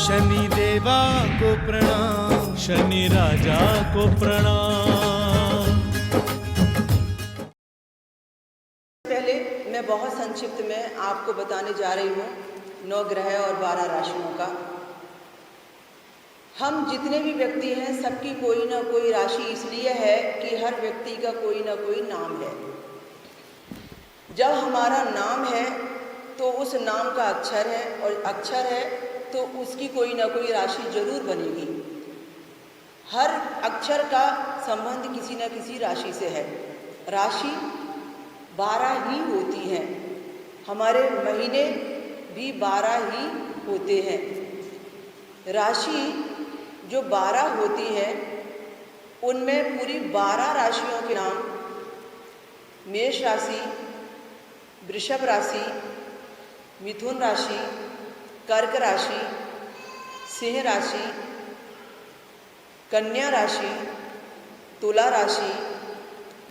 शनि देवा को प्रणाम, शनि राजा को प्रणाम। पहले मैं बहुत संक्षिप्त में आपको बताने जा रही हूँ 9 ग्रह और 12 राशियों का। हम जितने भी व्यक्ति हैं सबकी कोई ना कोई राशि इसलिए है कि हर व्यक्ति का कोई ना कोई नाम है। जब हमारा नाम है तो उस नाम का अक्षर है, और अक्षर है तो उसकी कोई ना कोई राशि जरूर बनेगी। हर अक्षर का संबंध किसी न किसी राशि से है। राशि 12 ही होती हैं, हमारे महीने भी 12 ही होते हैं। राशि जो 12 होती है उनमें पूरी 12 राशियों के नाम मेष राशि, वृषभ राशि, मिथुन राशि, कर्क राशि, सिंह राशि, कन्या राशि, तुला राशि,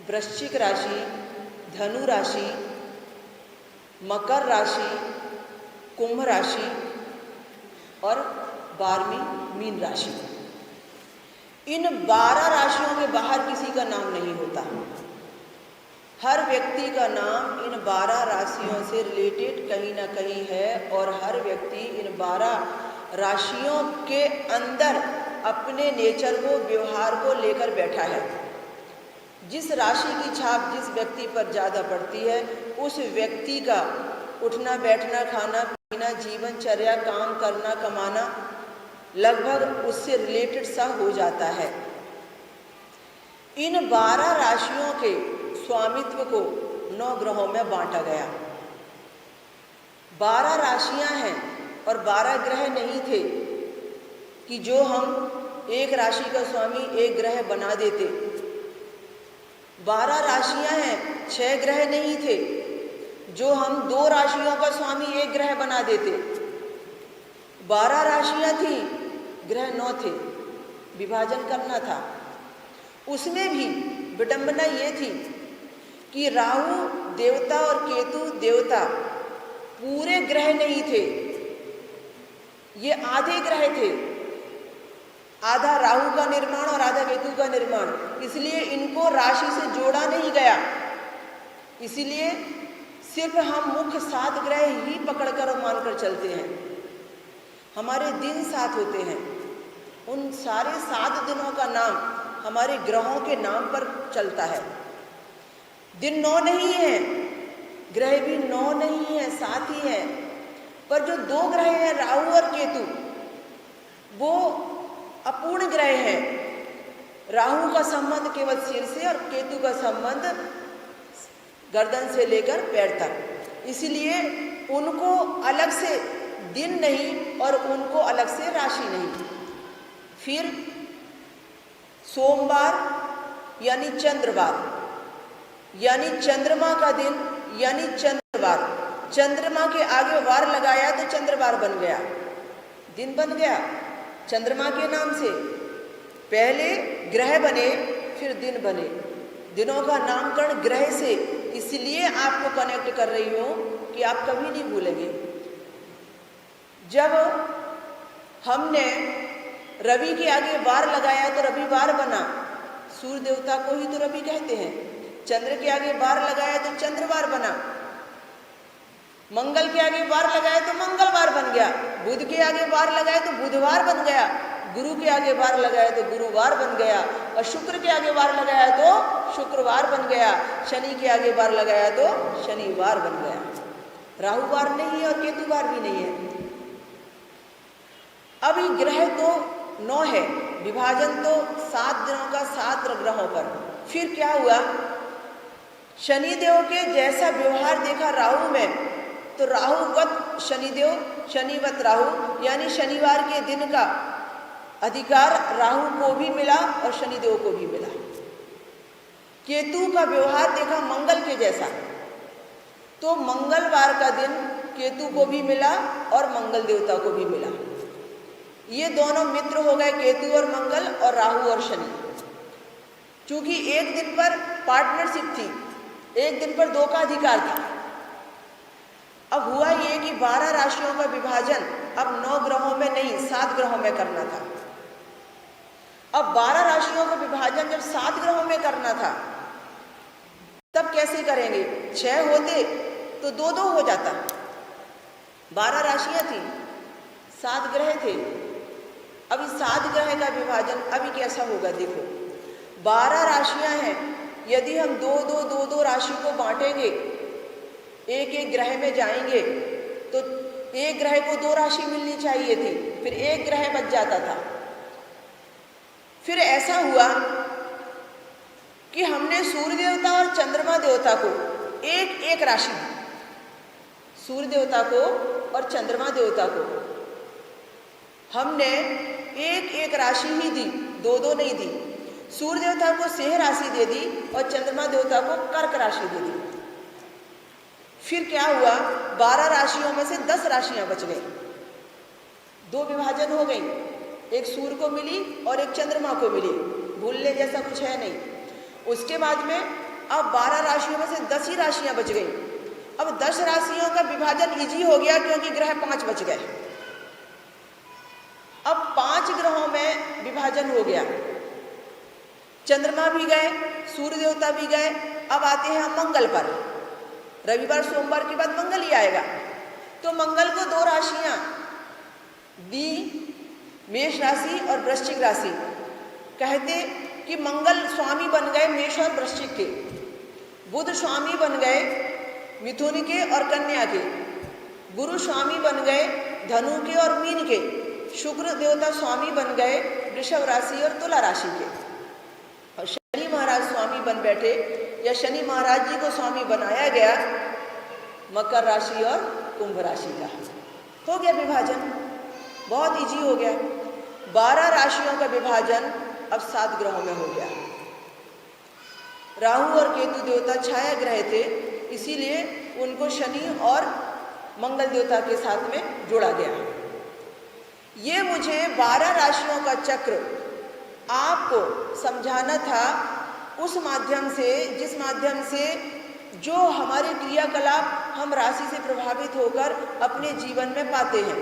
वृश्चिक राशि, धनु राशि, मकर राशि, कुंभ राशि और 12वीं मीन राशि। इन 12 राशियों के बाहर किसी का नाम नहीं होता। हर व्यक्ति का नाम इन 12 राशियों से रिलेटेड कहीं ना कहीं है, और हर व्यक्ति इन 12 राशियों के अंदर अपने नेचर को, व्यवहार को लेकर बैठा है। जिस राशि की छाप जिस व्यक्ति पर ज़्यादा पड़ती है उस व्यक्ति का उठना बैठना, खाना पीना, जीवनचर्या, काम करना, कमाना लगभग उससे रिलेटेड सा हो जाता है। इन 12 राशियों के स्वामित्व को 9 ग्रहों में बांटा गया। 12 राशियां हैं और 12 ग्रह नहीं थे कि जो हम एक राशि का स्वामी एक ग्रह बना देते। 12 राशियां हैं, 6 ग्रह नहीं थे जो हम 2 राशियों का स्वामी एक ग्रह बना देते। 12 राशियां थी, ग्रह 9 थे, विभाजन करना था। उसमें भी विडंबना ये थी कि राहु देवता और केतु देवता पूरे ग्रह नहीं थे, ये आधे ग्रह थे। आधा राहु का निर्माण और आधा केतु का निर्माण, इसलिए इनको राशि से जोड़ा नहीं गया। इसलिए सिर्फ हम मुख्य 7 ग्रह ही पकड़कर और मानकर चलते हैं। हमारे दिन 7 होते हैं, उन सारे 7 दिनों का नाम हमारे ग्रहों के नाम पर चलता है। दिन 9 नहीं है, ग्रह भी 9 नहीं है, 7 ही है। पर जो 2 ग्रह हैं राहु और केतु, वो अपूर्ण ग्रह हैं। राहु का संबंध केवल सिर से और केतु का संबंध गर्दन से लेकर पैर तक। इसलिए उनको अलग से दिन नहीं और उनको अलग से राशि नहीं। फिर सोमवार यानी चंद्रवार, यानी चंद्रमा का दिन, यानी चंद्रवार। चंद्रमा के आगे वार लगाया तो चंद्रवार बन गया, दिन बन गया चंद्रमा के नाम से। पहले ग्रह बने फिर दिन बने, दिनों का नामकरण ग्रह से। इसलिए आपको कनेक्ट कर रही हूं कि आप कभी नहीं भूलेंगे। जब हमने रवि के आगे वार लगाया तो रविवार बना, सूर्य देवता को ही तो रवि कहते हैं। चंद्र के आगे वार लगाया तो चंद्रवार बना, मंगल के आगे वार लगाया तो मंगलवार बन गया, बुध के आगे वार लगाया तो बुधवार बन गया, गुरु के आगे वार लगाया तो गुरुवार बन गया, और शुक्र के आगे वार लगाया तो शुक्रवार बन गया, शनि के आगे वार लगाया तो शनिवार बन गया। राहुवार नहीं है और केतुवार भी नहीं है। अभी ग्रह तो 9 है, विभाजन तो 7 दिनों का 7 ग्रहों पर। फिर क्या हुआ, शनिदेव के जैसा व्यवहार देखा राहु में, तो राहुवत शनिदेव, शनिवत राहु, यानी शनिवार के दिन का अधिकार राहु को भी मिला और शनिदेव को भी मिला। केतु का व्यवहार देखा मंगल के जैसा, तो मंगलवार का दिन केतु को भी मिला और मंगल देवता को भी मिला। ये दोनों मित्र हो गए, केतु और मंगल, और राहु और शनि। क्योंकि एक दिन पर पार्टनरशिप थी, एक दिन पर 2 का अधिकार था। अब हुआ ये कि 12 राशियों का विभाजन अब 9 ग्रहों में नहीं 7 ग्रहों में करना था। अब 12 राशियों का विभाजन जब 7 ग्रहों में करना था तब कैसे करेंगे? 6 होते तो 2-2 हो जाता। 12 राशियां थी, 7 ग्रह थे। अभी 7 ग्रह का विभाजन अभी कैसा होगा? देखो 12 राशियां हैं, यदि हम 2-2 राशि को बांटेंगे, एक एक ग्रह में जाएंगे तो एक ग्रह को 2 राशि मिलनी चाहिए थी, फिर एक ग्रह बच जाता था। फिर ऐसा हुआ कि हमने सूर्य देवता और चंद्रमा देवता को एक एक राशि दी। सूर्य देवता को और चंद्रमा देवता को हमने एक एक राशि ही दी, 2-2 नहीं दी। सूर्य देवता को सिंह राशि दे दी और चंद्रमा देवता को कर्क राशि दे दी। फिर क्या हुआ? 12 राशियों में से 10 राशियां बच गई, 2 विभाजन हो गई, एक सूर्य को मिली और एक चंद्रमा को मिली। भूलने जैसा कुछ है नहीं। उसके बाद में अब 12 राशियों में से 10 ही राशियां बच गई। अब 10 राशियों का विभाजन इजी हो गया क्योंकि ग्रह 5 बच गए। अब 5 ग्रहों में विभाजन हो गया, चंद्रमा भी गए, सूर्य देवता भी गए। अब आते हैं हम मंगल पर। रविवार सोमवार के बाद मंगल ही आएगा, तो मंगल को 2 राशियां दी, मेष राशि और वृश्चिक राशि। कहते कि मंगल स्वामी बन गए मेष और वृश्चिक के, बुध स्वामी बन गए मिथुन के और कन्या के, गुरु स्वामी बन गए धनु के और मीन के, शुक्र देवता स्वामी बन गए वृषभ राशि और तुला राशि के, और शनि महाराज स्वामी बन बैठे, या शनि महाराज जी को स्वामी बनाया गया मकर राशि और कुंभ राशि का। हो गया विभाजन, बहुत इजी हो गया। 12 राशियों का विभाजन अब 7 ग्रहों में हो गया। राहु और केतु देवता छाया ग्रह थे, इसीलिए उनको शनि और मंगल देवता के साथ में जोड़ा गया। ये मुझे 12 राशियों का चक्र आपको समझाना था, उस माध्यम से जिस माध्यम से जो हमारे क्रियाकलाप हम राशि से प्रभावित होकर अपने जीवन में पाते हैं।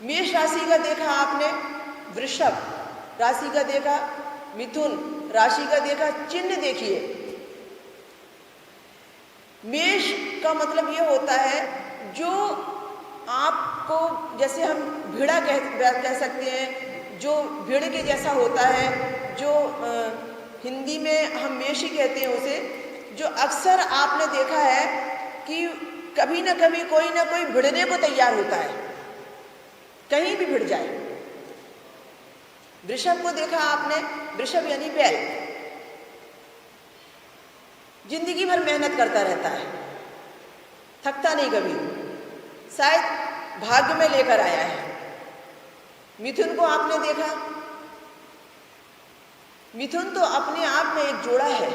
मेष राशि का देखा आपने, वृषभ राशि का देखा, मिथुन राशि का देखा। चिन्ह देखिए, मेष का मतलब ये होता है जो आपको, जैसे हम भिड़ा कह सकते हैं, जो भिड़ के जैसा होता है, जो हिंदी में हम मेष ही कहते हैं उसे, जो अक्सर आपने देखा है कि कभी ना कभी कोई ना कोई भिड़ने को तैयार होता है, कहीं भी भिड़ जाए। वृषभ को देखा आपने, वृषभ यानी बैल, जिंदगी भर मेहनत करता रहता है, थकता नहीं कभी, शायद भाग्य में लेकर आया है। मिथुन को आपने देखा, मिथुन तो अपने आप में एक जोड़ा है।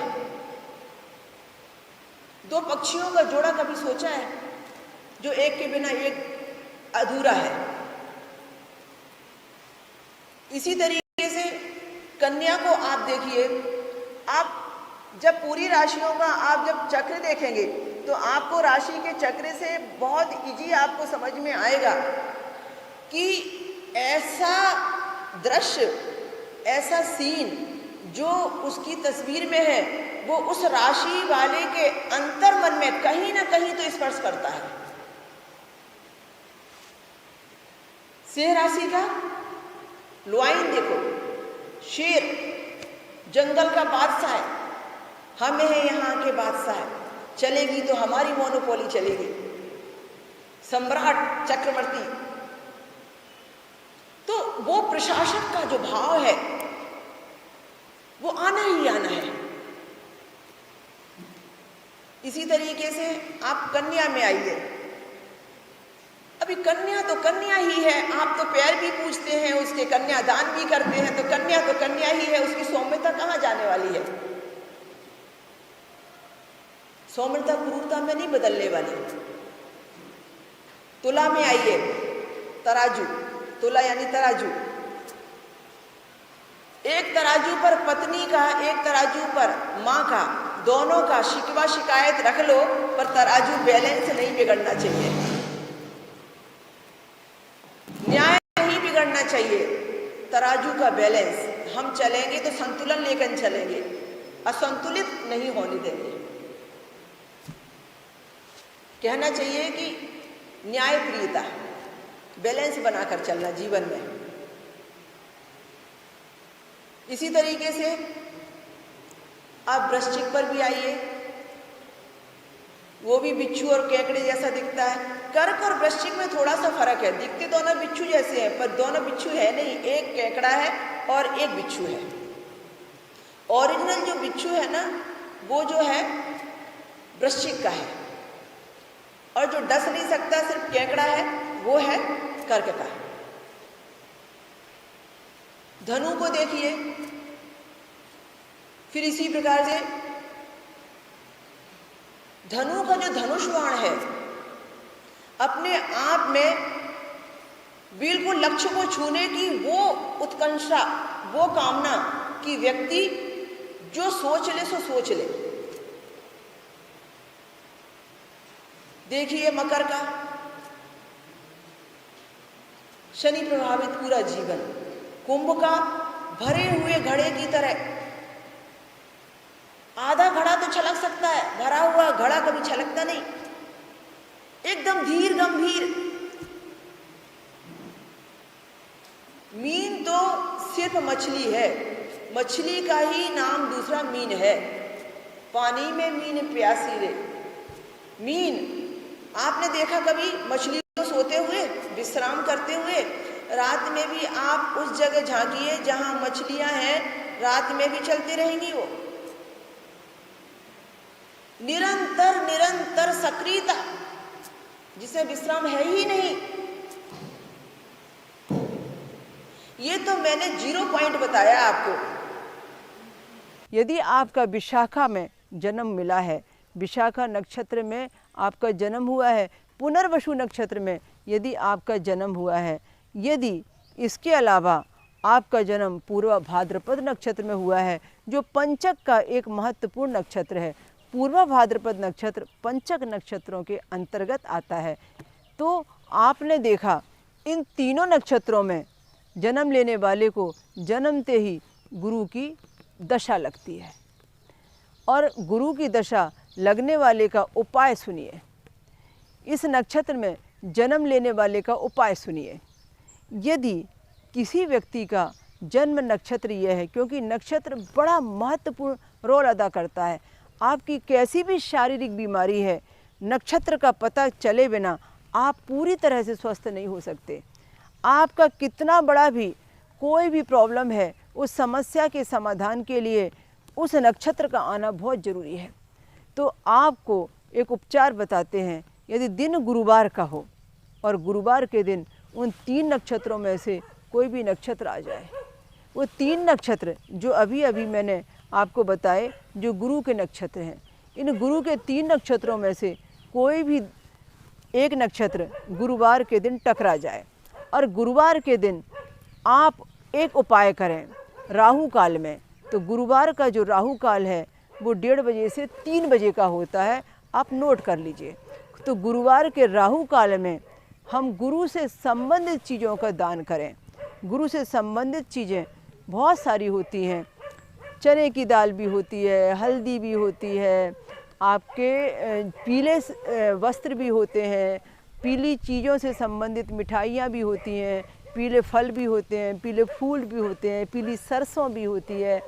2 पक्षियों का जोड़ा कभी सोचा है? जो एक के बिना एक अधूरा है। इसी तरीके से कन्या को आप देखिए, आप जब पूरी राशियों का आप जब चक्र देखेंगे तो आपको राशि के चक्र से बहुत इजी आपको समझ में आएगा कि ऐसा दृश्य, ऐसा सीन जो उसकी तस्वीर में है वो उस राशि वाले के अंतर मन में कहीं ना कहीं तो स्पर्श करता है। सिंह राशि का लुआइन देखो, शेर, जंगल का बादशाह है, हम हैं यहाँ के बादशाह, चलेगी तो हमारी मोनोपोली चलेगी, सम्राट चक्रवर्ती। तो वो प्रशासक का जो भाव है वो आना ही आना है। इसी तरीके से आप कन्या में आइए, अभी कन्या तो कन्या ही है, आप तो पैर भी पूछते हैं उसके, कन्यादान भी करते हैं, तो कन्या ही है, उसकी सौम्यता कहाँ जाने वाली है? सौम्यता क्रूरता में नहीं बदलने वाली। तुला में आइए, तराजू, तुला यानी तराजू, एक तराजू पर पत्नी का, एक तराजू पर माँ का, दोनों का शिकवा शिकायत रख लो, पर तराजू बैलेंस नहीं बिगड़ना चाहिए, न्याय नहीं बिगड़ना चाहिए। तराजू का बैलेंस हम चलेंगे तो संतुलन लेकर चलेंगे, असंतुलित नहीं होने देंगे। कहना चाहिए कि न्यायप्रियता, बैलेंस बनाकर चलना जीवन में। इसी तरीके से आप वृश्चिक पर भी आइए, वो भी बिच्छू और केकड़े जैसा दिखता है। कर्क और वृश्चिक में थोड़ा सा फर्क है, दिखते दोनों बिच्छू जैसे हैं पर दोनों बिच्छू है नहीं, एक केकड़ा है और एक बिच्छू है। ओरिजिनल जो बिच्छू है ना, वो जो है वृश्चिक का है, और जो डस नहीं सकता सिर्फ केकड़ा है वो है कर्क का। धनु को देखिए, फिर इसी प्रकार से धनु का जो धनुष बाण है, अपने आप में बिल्कुल लक्ष्य को छूने की वो उत्कंठा, वो कामना कि व्यक्ति जो सोच ले सो सोच ले। देखिए मकर का, शनि प्रभावित पूरा जीवन। कुंभ का भरे हुए घड़े की तरह, आधा घड़ा तो छलक सकता है, भरा हुआ घड़ा कभी छलकता नहीं, एकदम धीर गंभीर। मीन तो सिर्फ मछली है, मछली का ही नाम दूसरा मीन है। पानी में मीन प्यासी रे। मीन आपने देखा कभी मछली को सोते हुए, विश्राम करते हुए? रात में भी आप उस जगह झांकिए जहां मछलियां हैं, रात में भी चलती रहेंगी वो। निरंतर निरंतर सक्रियता, जिसे विश्राम है ही नहीं। ये तो मैंने 0 पॉइंट बताया आपको। यदि आपका विशाखा में जन्म मिला है, विशाखा नक्षत्र में आपका जन्म हुआ है, पुनर्वसु नक्षत्र में यदि आपका जन्म हुआ है, यदि इसके अलावा आपका जन्म पूर्व भाद्रपद नक्षत्र में हुआ है, जो पंचक का एक महत्वपूर्ण नक्षत्र है। पूर्व भाद्रपद नक्षत्र पंचक नक्षत्रों के अंतर्गत आता है। तो आपने देखा इन तीनों नक्षत्रों में जन्म लेने वाले को जन्मते ही गुरु की दशा लगती है, और गुरु की दशा लगने वाले का उपाय सुनिए। इस नक्षत्र में जन्म लेने वाले का उपाय सुनिए। यदि किसी व्यक्ति का जन्म नक्षत्र यह है, क्योंकि नक्षत्र बड़ा महत्वपूर्ण रोल अदा करता है। आपकी कैसी भी शारीरिक बीमारी है, नक्षत्र का पता चले बिना आप पूरी तरह से स्वस्थ नहीं हो सकते। आपका कितना बड़ा भी कोई भी प्रॉब्लम है, उस समस्या के समाधान के लिए उस नक्षत्र का आना बहुत ज़रूरी है। तो आपको एक उपचार बताते हैं। यदि दिन गुरुवार का हो और गुरुवार के दिन उन 3 नक्षत्रों में से कोई भी नक्षत्र आ जाए, वो 3 नक्षत्र जो अभी अभी मैंने आपको बताए, जो गुरु के नक्षत्र हैं, इन गुरु के 3 नक्षत्रों में से कोई भी एक नक्षत्र गुरुवार के दिन टकरा जाए, और गुरुवार के दिन आप एक उपाय करें राहु काल में। तो गुरुवार का जो राहु काल है वो 1:30 बजे से 3 बजे का होता है, आप नोट कर लीजिए। तो गुरुवार के राहु काल में हम गुरु से संबंधित चीज़ों का दान करें। गुरु से संबंधित चीज़ें बहुत सारी होती हैं, चने की दाल भी होती है, हल्दी भी होती है, आपके पीले वस्त्र भी होते हैं, पीली चीज़ों से संबंधित मिठाइयाँ भी होती हैं, पीले फल भी होते हैं, पीले फूल भी होते हैं, पीली सरसों भी होती है।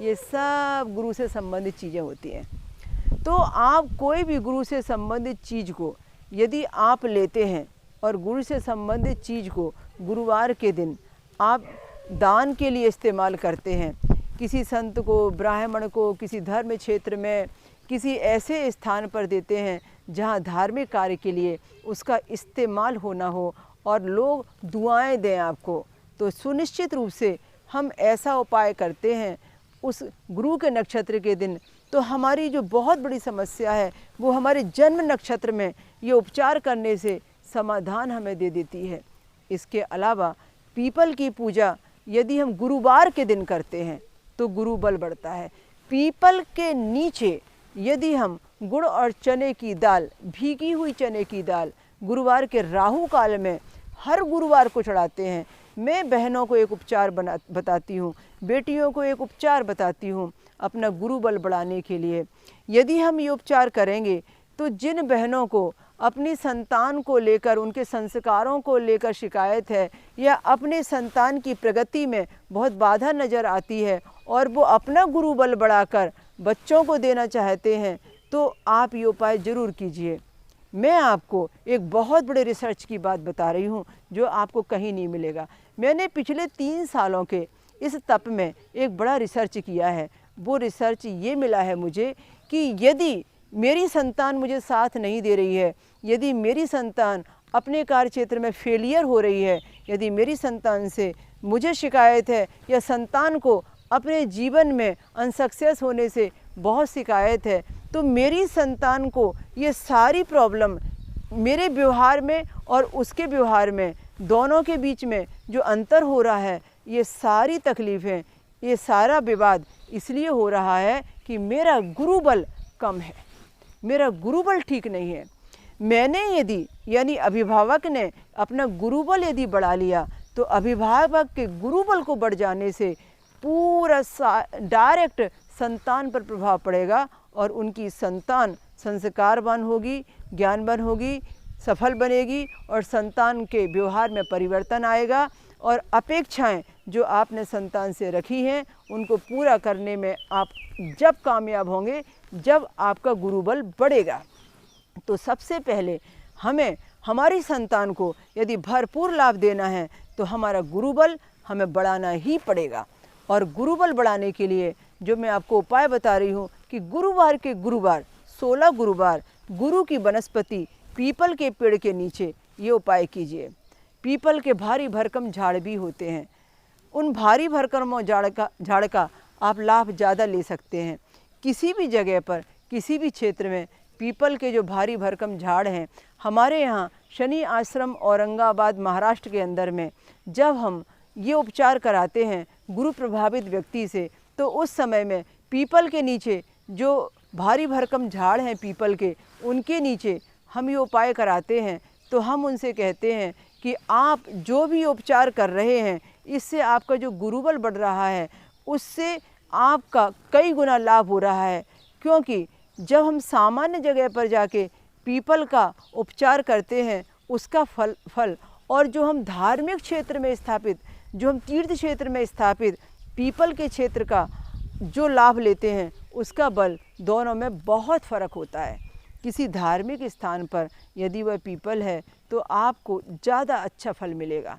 ये सब गुरु से संबंधित चीज़ें होती हैं। तो आप कोई भी गुरु से संबंधित चीज़ को यदि आप लेते हैं और गुरु से संबंधित चीज़ को गुरुवार के दिन आप दान के लिए इस्तेमाल करते हैं, किसी संत को, ब्राह्मण को, किसी धर्म क्षेत्र में, किसी ऐसे स्थान पर देते हैं जहाँ धार्मिक कार्य के लिए उसका इस्तेमाल होना हो और लोग दुआएं दें आपको, तो सुनिश्चित रूप से हम ऐसा उपाय करते हैं उस गुरु के नक्षत्र के दिन। तो हमारी जो बहुत बड़ी समस्या है वो हमारे जन्म नक्षत्र में ये उपचार करने से समाधान हमें दे देती है। इसके अलावा पीपल की पूजा यदि हम गुरुवार के दिन करते हैं तो गुरु बल बढ़ता है। पीपल के नीचे यदि हम गुड़ और चने की दाल, भीगी हुई चने की दाल गुरुवार के राहु काल में हर गुरुवार को चढ़ाते हैं। मैं बहनों को एक उपचार बताती हूँ, बेटियों को एक उपचार बताती हूँ अपना गुरुबल बढ़ाने के लिए। यदि हम ये उपचार करेंगे तो जिन बहनों को अपनी संतान को लेकर, उनके संस्कारों को लेकर शिकायत है या अपने संतान की प्रगति में बहुत बाधा नज़र आती है और वो अपना गुरुबल बढ़ाकर बच्चों को देना चाहते हैं, तो आप ये उपाय ज़रूर कीजिए। मैं आपको एक बहुत बड़े रिसर्च की बात बता रही हूँ जो आपको कहीं नहीं मिलेगा। मैंने पिछले 3 सालों के इस तप में एक बड़ा रिसर्च किया है। वो रिसर्च ये मिला है मुझे कि यदि मेरी संतान मुझे साथ नहीं दे रही है, यदि मेरी संतान अपने कार्य क्षेत्र में फेलियर हो रही है, यदि मेरी संतान से मुझे शिकायत है या संतान को अपने जीवन में अनसक्सेस होने से बहुत शिकायत है, तो मेरी संतान को ये सारी प्रॉब्लम मेरे व्यवहार में और उसके व्यवहार में, दोनों के बीच में जो अंतर हो रहा है, ये सारी तकलीफ़ें, ये सारा विवाद इसलिए हो रहा है कि मेरा गुरुबल कम है, मेरा गुरुबल ठीक नहीं है। मैंने यदि यानी अभिभावक ने अपना गुरुबल यदि बढ़ा लिया तो अभिभावक के गुरुबल को बढ़ जाने से पूरा डायरेक्ट संतान पर प्रभाव पड़ेगा और उनकी संतान संस्कारवान होगी, ज्ञानवान होगी, सफल बनेगी और संतान के व्यवहार में परिवर्तन आएगा और अपेक्षाएं जो आपने संतान से रखी हैं उनको पूरा करने में आप जब कामयाब होंगे, जब आपका गुरुबल बढ़ेगा। तो सबसे पहले हमें हमारी संतान को यदि भरपूर लाभ देना है तो हमारा गुरुबल हमें बढ़ाना ही पड़ेगा। और गुरुबल बढ़ाने के लिए जो मैं आपको उपाय बता रही हूँ कि गुरुवार के गुरुवार 16 गुरुवार गुरु की वनस्पति पीपल के पेड़ के नीचे ये उपाय कीजिए। पीपल के भारी भरकम झाड़ भी होते हैं, उन भारी भरकम झाड़ का आप लाभ ज़्यादा ले सकते हैं। किसी भी जगह पर, किसी भी क्षेत्र में पीपल के जो भारी भरकम झाड़ हैं, हमारे यहाँ शनि आश्रम औरंगाबाद महाराष्ट्र के अंदर में जब हम ये उपचार कराते हैं गुरु प्रभावित व्यक्ति से, तो उस समय में पीपल के नीचे जो भारी भरकम झाड़ हैं पीपल के, उनके नीचे हम ये उपाय कराते हैं। तो हम उनसे कहते हैं कि आप जो भी उपचार कर रहे हैं इससे आपका जो गुरुबल बढ़ रहा है उससे आपका कई गुना लाभ हो रहा है। क्योंकि जब हम सामान्य जगह पर जाके पीपल का उपचार करते हैं उसका फल और जो हम धार्मिक क्षेत्र में स्थापित, जो हम तीर्थ क्षेत्र में स्थापित पीपल के क्षेत्र का जो लाभ लेते हैं उसका बल, दोनों में बहुत फ़र्क होता है। किसी धार्मिक स्थान पर यदि वह पीपल है तो आपको ज़्यादा अच्छा फल मिलेगा।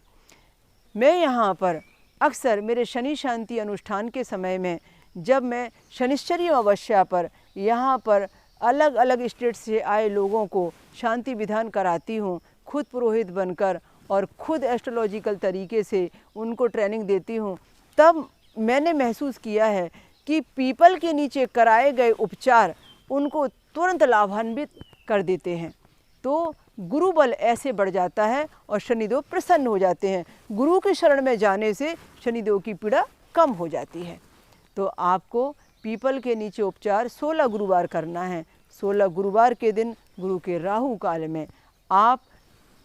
मैं यहाँ पर अक्सर मेरे शनि शांति अनुष्ठान के समय में जब मैं शनिश्चरी अमावस्या पर यहाँ पर अलग अलग स्टेट से आए लोगों को शांति विधान कराती हूँ, खुद पुरोहित बनकर और खुद एस्ट्रोलॉजिकल तरीके से उनको ट्रेनिंग देती हूँ, तब मैंने महसूस किया है कि पीपल के नीचे कराए गए उपचार उनको तुरंत लाभान्वित कर देते हैं। तो गुरुबल ऐसे बढ़ जाता है और शनिदेव प्रसन्न हो जाते हैं। गुरु के शरण में जाने से शनिदेव की पीड़ा कम हो जाती है। तो आपको पीपल के नीचे उपचार 16 गुरुवार करना है। 16 गुरुवार के दिन गुरु के राहु काल में आप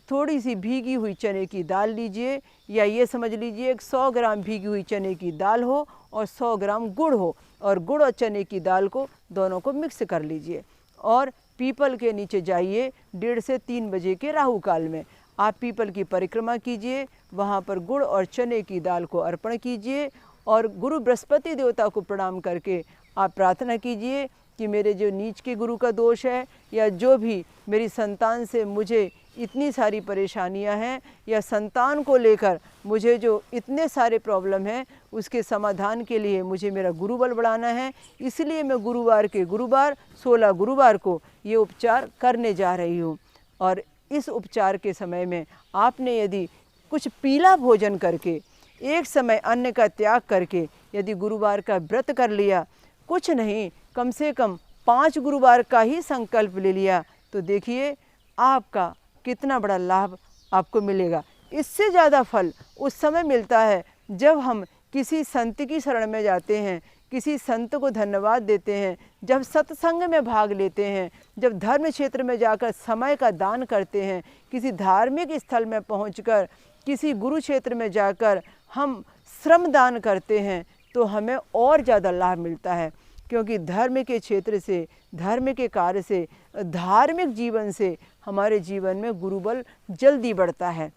थोड़ी सी भीगी हुई चने की दाल लीजिए, या ये समझ लीजिए 100 ग्राम भीगी हुई चने की दाल हो और 100 ग्राम गुड़ हो, और गुड़ और चने की दाल को दोनों को मिक्स कर लीजिए और पीपल के नीचे जाइए 1:30 से 3 बजे के राहु काल में। आप पीपल की परिक्रमा कीजिए, वहाँ पर गुड़ और चने की दाल को अर्पण कीजिए और गुरु बृहस्पति देवता को प्रणाम करके आप प्रार्थना कीजिए कि मेरे जो नीच के गुरु का दोष है या जो भी मेरी संतान से मुझे इतनी सारी परेशानियां हैं या संतान को लेकर मुझे जो इतने सारे प्रॉब्लम हैं उसके समाधान के लिए मुझे मेरा गुरुबल बढ़ाना है। इसलिए मैं गुरुवार के गुरुवार 16 गुरुवार को ये उपचार करने जा रही हूँ। और इस उपचार के समय में आपने यदि कुछ पीला भोजन करके, एक समय अन्न का त्याग करके यदि गुरुवार का व्रत कर लिया, कुछ नहीं कम से कम 5 गुरुवार का ही संकल्प ले लिया, तो देखिए आपका कितना बड़ा लाभ आपको मिलेगा। इससे ज़्यादा फल उस समय मिलता है जब हम किसी संत की शरण में जाते हैं, किसी संत को धन्यवाद देते हैं, जब सत्संग में भाग लेते हैं, जब धर्म क्षेत्र में जाकर समय का दान करते हैं, किसी धार्मिक स्थल में पहुंचकर, किसी गुरु क्षेत्र में जाकर हम श्रम दान करते हैं, तो हमें और ज़्यादा लाभ मिलता है। क्योंकि धर्म के क्षेत्र से, धर्म के कार्य से, धार्मिक जीवन से हमारे जीवन में गुरुबल जल्दी बढ़ता है।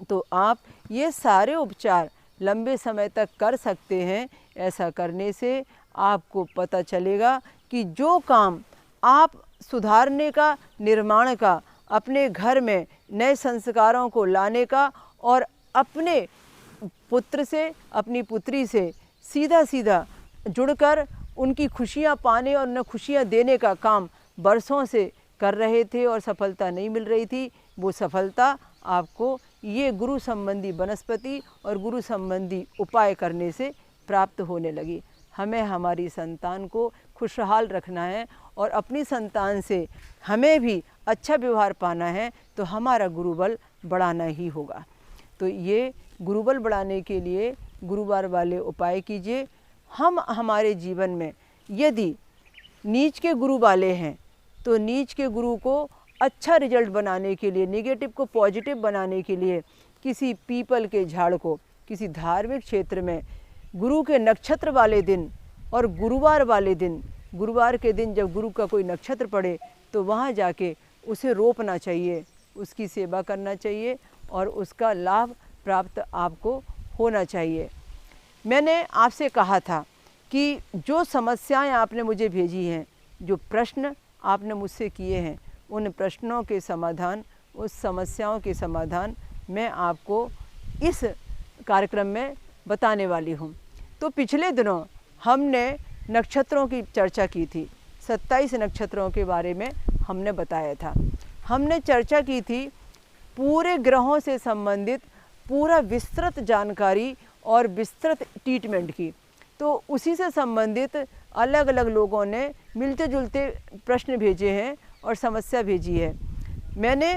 तो आप ये सारे उपचार लंबे समय तक कर सकते हैं। ऐसा करने से आपको पता चलेगा कि जो काम आप सुधारने का, निर्माण का, अपने घर में नए संस्कारों को लाने का और अपने पुत्र से, अपनी पुत्री से सीधा सीधा जुड़कर उनकी खुशियाँ पाने और उन्हें खुशियाँ देने का काम बरसों से कर रहे थे और सफलता नहीं मिल रही थी, वो सफलता आपको ये गुरु संबंधी वनस्पति और गुरु संबंधी उपाय करने से प्राप्त होने लगी। हमें हमारी संतान को खुशहाल रखना है और अपनी संतान से हमें भी अच्छा व्यवहार पाना है, तो हमारा गुरुबल बढ़ाना ही होगा। तो ये गुरुबल बढ़ाने के लिए गुरुवार वाले उपाय कीजिए। हम हमारे जीवन में यदि नीच के गुरु वाले हैं, तो नीच के गुरु को अच्छा रिजल्ट बनाने के लिए, नेगेटिव को पॉजिटिव बनाने के लिए किसी पीपल के झाड़ को, किसी धार्मिक क्षेत्र में गुरु के नक्षत्र वाले दिन और गुरुवार वाले दिन, गुरुवार के दिन जब गुरु का कोई नक्षत्र पड़े तो वहाँ जाके उसे रोपना चाहिए, उसकी सेवा करना चाहिए और उसका लाभ प्राप्त आपको होना चाहिए। मैंने आपसे कहा था कि जो समस्याएं आपने मुझे भेजी हैं, जो प्रश्न आपने मुझसे किए हैं, उन प्रश्नों के समाधान, उस समस्याओं के समाधान मैं आपको इस कार्यक्रम में बताने वाली हूँ। तो पिछले दिनों हमने नक्षत्रों की चर्चा की थी, 27 नक्षत्रों के बारे में हमने बताया था। हमने चर्चा की थी पूरे ग्रहों से संबंधित पूरा विस्तृत जानकारी और विस्तृत ट्रीटमेंट की। तो उसी से संबंधित अलग अलग लोगों ने मिलते जुलते प्रश्न भेजे हैं और समस्या भेजी है। मैंने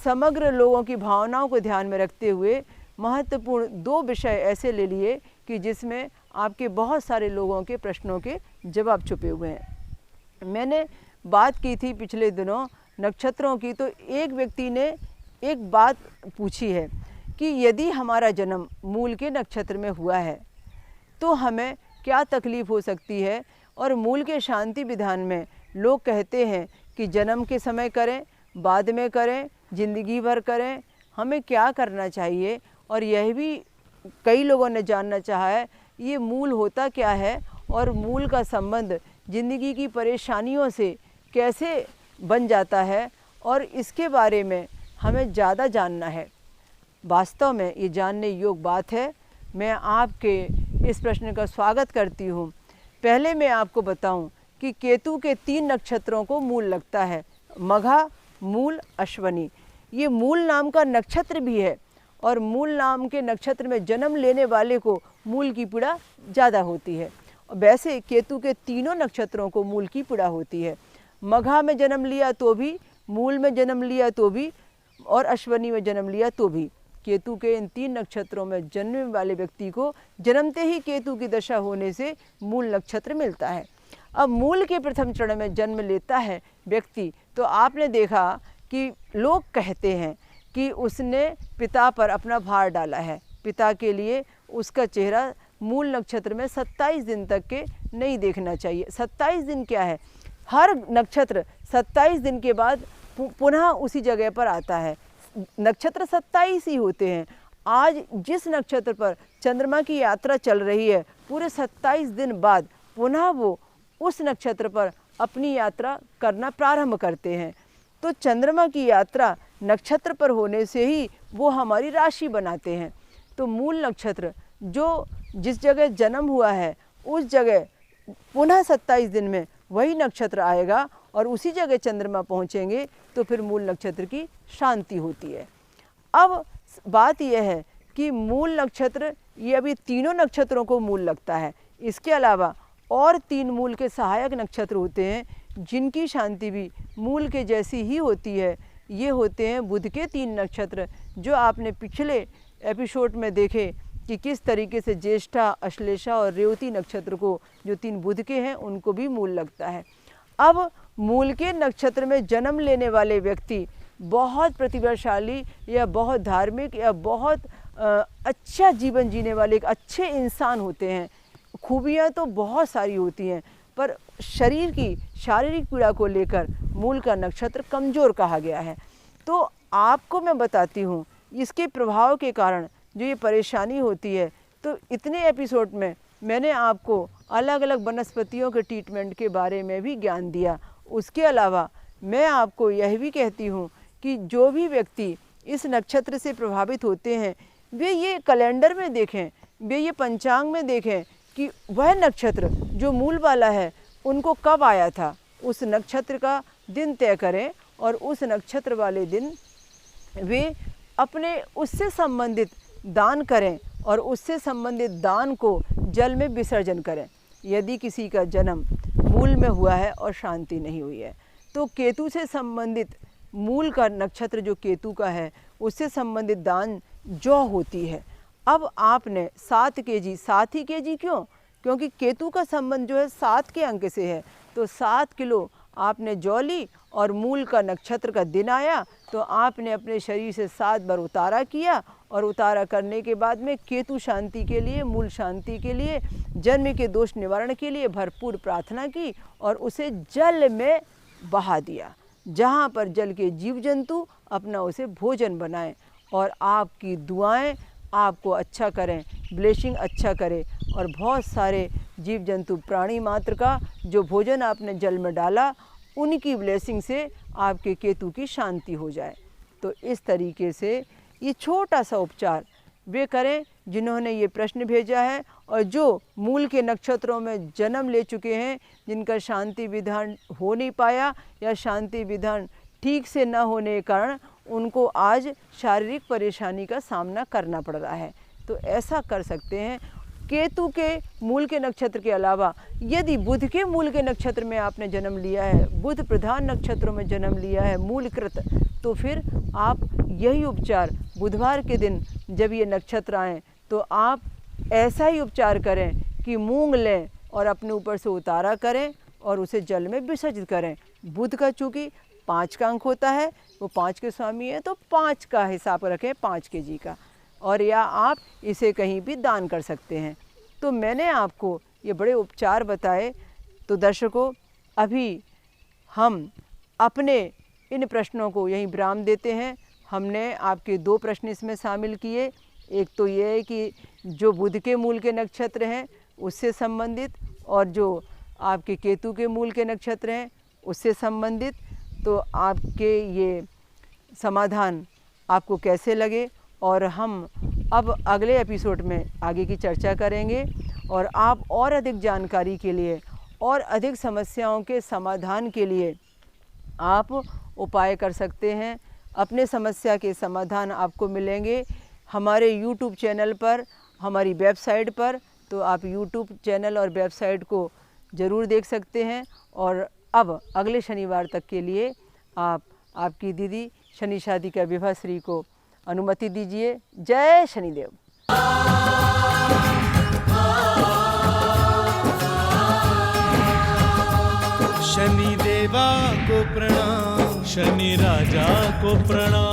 समग्र लोगों की भावनाओं को ध्यान में रखते हुए महत्वपूर्ण 2 विषय ऐसे ले लिए कि जिसमें आपके बहुत सारे लोगों के प्रश्नों के जवाब छुपे हुए हैं। मैंने बात की थी पिछले दिनों नक्षत्रों की, तो एक व्यक्ति ने एक बात पूछी है कि यदि हमारा जन्म मूल के नक्षत्र में हुआ है तो हमें क्या तकलीफ़ हो सकती है। और मूल के शांति विधान में लोग कहते हैं कि जन्म के समय करें, बाद में करें, ज़िंदगी भर करें, हमें क्या करना चाहिए। और यह भी कई लोगों ने जानना चाहा है ये मूल होता क्या है और मूल का संबंध ज़िंदगी की परेशानियों से कैसे बन जाता है, और इसके बारे में हमें ज़्यादा जानना है। वास्तव में ये जानने योग्य बात है। मैं आपके इस प्रश्न का स्वागत करती हूँ। पहले मैं आपको बताऊं कि केतु के 3 नक्षत्रों को मूल लगता है, मघा, मूल, अश्वनी। ये मूल नाम का नक्षत्र भी है और मूल नाम के नक्षत्र में जन्म लेने वाले को मूल की पीड़ा ज़्यादा होती है। वैसे केतु के 3 नक्षत्रों को मूल की पीड़ा होती है। मघा में जन्म लिया तो भी, मूल में जन्म लिया तो भी और अश्वनी में जन्म लिया तो भी, केतु के इन 3 नक्षत्रों में जन्मने वाले व्यक्ति को जन्मते ही केतु की दशा होने से मूल नक्षत्र मिलता है। अब मूल के प्रथम चरण में जन्म लेता है व्यक्ति, तो आपने देखा कि लोग कहते हैं कि उसने पिता पर अपना भार डाला है। पिता के लिए उसका चेहरा मूल नक्षत्र में 27 दिन तक के नहीं देखना चाहिए। 27 दिन क्या है, हर नक्षत्र 27 दिन के बाद पुनः उसी जगह पर आता है। नक्षत्र 27 ही होते हैं। आज जिस नक्षत्र पर चंद्रमा की यात्रा चल रही है, पूरे 27 दिन बाद पुनः वो उस नक्षत्र पर अपनी यात्रा करना प्रारंभ करते हैं। तो चंद्रमा की यात्रा नक्षत्र पर होने से ही वो हमारी राशि बनाते हैं। तो मूल नक्षत्र जो जिस जगह जन्म हुआ है उस जगह पुनः 27 दिन में वही नक्षत्र आएगा और उसी जगह चंद्रमा पहुँचेंगे, तो फिर मूल नक्षत्र की शांति होती है। अब बात यह है कि मूल नक्षत्र ये अभी 3 नक्षत्रों को मूल लगता है। इसके अलावा और 3 मूल के सहायक नक्षत्र होते हैं जिनकी शांति भी मूल के जैसी ही होती है। ये होते हैं बुध के 3 नक्षत्र, जो आपने पिछले एपिसोड में देखे कि किस तरीके से ज्येष्ठा, अश्लेषा और रेवती नक्षत्र को, जो 3 बुध के हैं, उनको भी मूल लगता है। अब मूल के नक्षत्र में जन्म लेने वाले व्यक्ति बहुत प्रतिभाशाली या बहुत धार्मिक या बहुत अच्छा जीवन जीने वाले एक अच्छे इंसान होते हैं। खूबियाँ तो बहुत सारी होती हैं, पर शरीर की शारीरिक पीड़ा को लेकर मूल का नक्षत्र कमज़ोर कहा गया है। तो आपको मैं बताती हूँ इसके प्रभाव के कारण जो ये परेशानी होती है। तो इतने एपिसोड में मैंने आपको अलग अलग वनस्पतियों के ट्रीटमेंट के बारे में भी ज्ञान दिया। उसके अलावा मैं आपको यह भी कहती हूँ कि जो भी व्यक्ति इस नक्षत्र से प्रभावित होते हैं वे ये कैलेंडर में देखें, वे ये पंचांग में देखें कि वह नक्षत्र जो मूल वाला है उनको कब आया था, उस नक्षत्र का दिन तय करें और उस नक्षत्र वाले दिन वे अपने उससे संबंधित दान करें और उससे संबंधित दान को जल में विसर्जन करें। यदि किसी का जन्म मूल में हुआ है और शांति नहीं हुई है तो केतु से संबंधित मूल का नक्षत्र जो केतु का है उससे संबंधित दान जौ होती है। अब आपने 7 kg, 7 ही kg क्यों? क्योंकि केतु का संबंध जो है 7 के अंक से है, तो 7 किलो आपने जौ ली और मूल का नक्षत्र का दिन आया तो आपने अपने शरीर से 7 बार उतारा किया और उतारा करने के बाद में केतु शांति के लिए, मूल शांति के लिए, जन्म के दोष निवारण के लिए भरपूर प्रार्थना की और उसे जल में बहा दिया, जहाँ पर जल के जीव जंतु अपना उसे भोजन बनाएं और आपकी दुआएं आपको अच्छा करें, ब्लेसिंग अच्छा करें और बहुत सारे जीव जंतु प्राणी मात्र का जो भोजन आपने जल में डाला उनकी ब्लेसिंग से आपके केतु की शांति हो जाए। तो इस तरीके से ये छोटा सा उपचार वे करें जिन्होंने ये प्रश्न भेजा है और जो मूल के नक्षत्रों में जन्म ले चुके हैं, जिनका शांति विधान हो नहीं पाया या शांति विधान ठीक से न होने के कारण उनको आज शारीरिक परेशानी का सामना करना पड़ रहा है। तो ऐसा कर सकते हैं। केतु के मूल के नक्षत्र के अलावा यदि बुध के मूल के नक्षत्र में आपने जन्म लिया है, बुध प्रधान नक्षत्रों में जन्म लिया है मूलकृत, तो फिर आप यही उपचार बुधवार के दिन जब ये नक्षत्र आएँ तो आप ऐसा ही उपचार करें कि मूंग लें और अपने ऊपर से उतारा करें और उसे जल में विसर्जित करें। बुध का चूँकि 5 का अंक होता है, वो 5 के स्वामी है, तो 5 का हिसाब रखें, 5 kg का, और या आप इसे कहीं भी दान कर सकते हैं। तो मैंने आपको ये बड़े उपचार बताए। तो दर्शकों, अभी हम अपने इन प्रश्नों को यहीं विराम देते हैं। हमने आपके 2 प्रश्न इसमें शामिल किए। एक तो ये है कि जो बुध के मूल के नक्षत्र हैं उससे संबंधित और जो आपके केतु के मूल के नक्षत्र हैं उससे संबंधित। तो आपके ये समाधान आपको कैसे लगे, और हम अब अगले एपिसोड में आगे की चर्चा करेंगे। और आप और अधिक जानकारी के लिए और अधिक समस्याओं के समाधान के लिए आप उपाय कर सकते हैं। अपने समस्या के समाधान आपको मिलेंगे हमारे YouTube चैनल पर, हमारी वेबसाइट पर। तो आप YouTube चैनल और वेबसाइट को ज़रूर देख सकते हैं। और अब अगले शनिवार तक के लिए आप आपकी दीदी शनि शादी का विभा श्री को अनुमति दीजिए। जय शनिदेव। शनि देवा को प्रणाम, शनि राजा को प्रणाम।